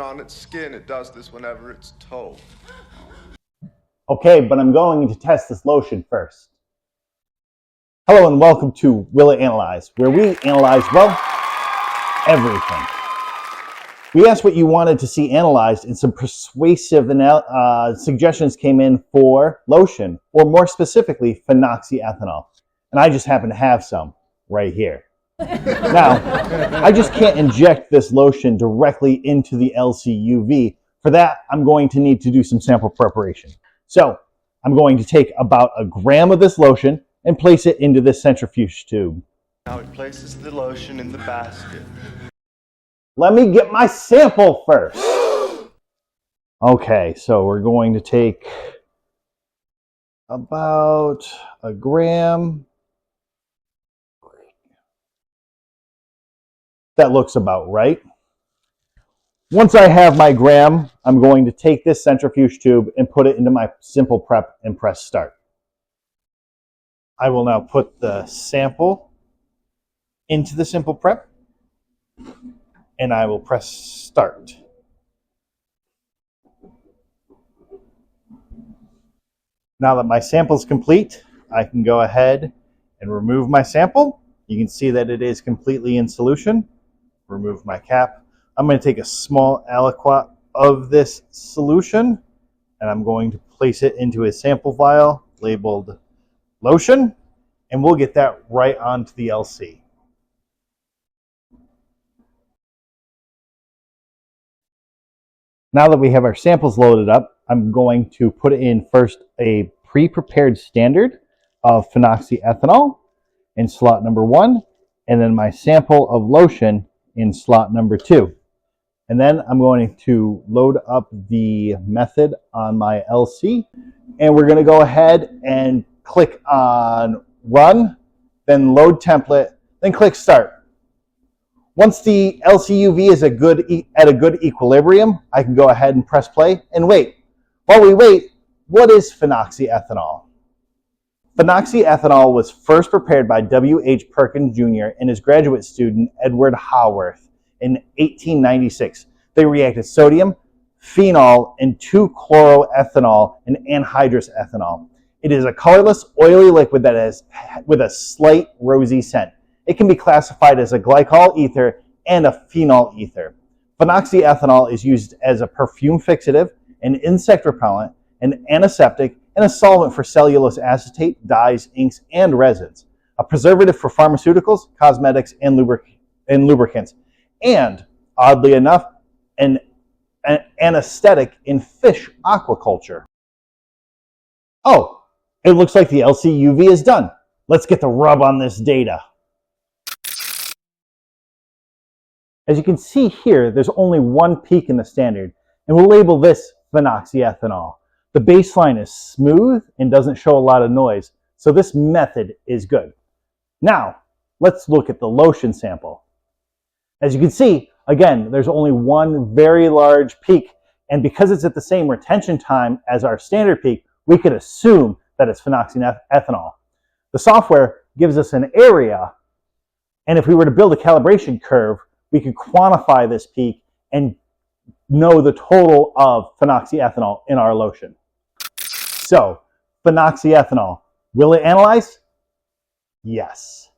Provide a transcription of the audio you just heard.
on its skin. It does this whenever it's told. Okay, but I'm going to test this lotion first. Hello and welcome to Will It Analyze, where we analyze, well, everything. We asked what you wanted to see analyzed, and some persuasive suggestions came in for lotion, or more specifically, phenoxyethanol. And I just happen to have some right here. Now, I just can't inject this lotion directly into the LC-UV. For that, I'm going to need to do some sample preparation. So, I'm going to take about a gram of this lotion and place it into this centrifuge tube. Now he places the lotion in the basket. Let me get my sample first. Okay, so we're going to take about a gram. That looks about right. Once I have my gram, I'm going to take this centrifuge tube and put it into my simple prep and press start. I will now put the sample into the simple prep and I will press start. Now that my sample is complete, I can go ahead and remove my sample. You can see that it is completely in solution. Remove my cap. I'm going to take a small aliquot of this solution and I'm going to place it into a sample vial labeled lotion, and we'll get that right onto the LC. Now that we have our samples loaded up, I'm going to put in first a pre-prepared standard of phenoxyethanol in slot number 1, and then my sample of lotion in slot number 2. And then I'm going to load up the method on my LC, and we're going to go ahead and click on run, then load template, then click start. Once the LC-UV is at a good equilibrium, I can go ahead and press play and wait. While we wait, what is phenoxyethanol? Phenoxyethanol was first prepared by W.H. Perkins Jr. and his graduate student Edward Haworth in 1896. They reacted sodium, phenol, and 2-chloroethanol and anhydrous ethanol. It is a colorless, oily liquid that is with a slight rosy scent. It can be classified as a glycol ether and a phenol ether. Phenoxyethanol is used as a perfume fixative, an insect repellent, an antiseptic, and a solvent for cellulose acetate, dyes, inks, and resins. A preservative for pharmaceuticals, cosmetics, and lubricants. And, oddly enough, an anesthetic in fish aquaculture. Oh, it looks like the LC-UV is done. Let's get the rub on this data. As you can see here, there's only one peak in the standard, and we'll label this phenoxyethanol. The baseline is smooth and doesn't show a lot of noise, so this method is good. Now, let's look at the lotion sample. As you can see, again, there's only one very large peak, and because it's at the same retention time as our standard peak, we could assume that it's phenoxyethanol. The software gives us an area, and if we were to build a calibration curve, we could quantify this peak and know the total of phenoxyethanol in our lotion. So, phenoxyethanol, will it analyze? Yes.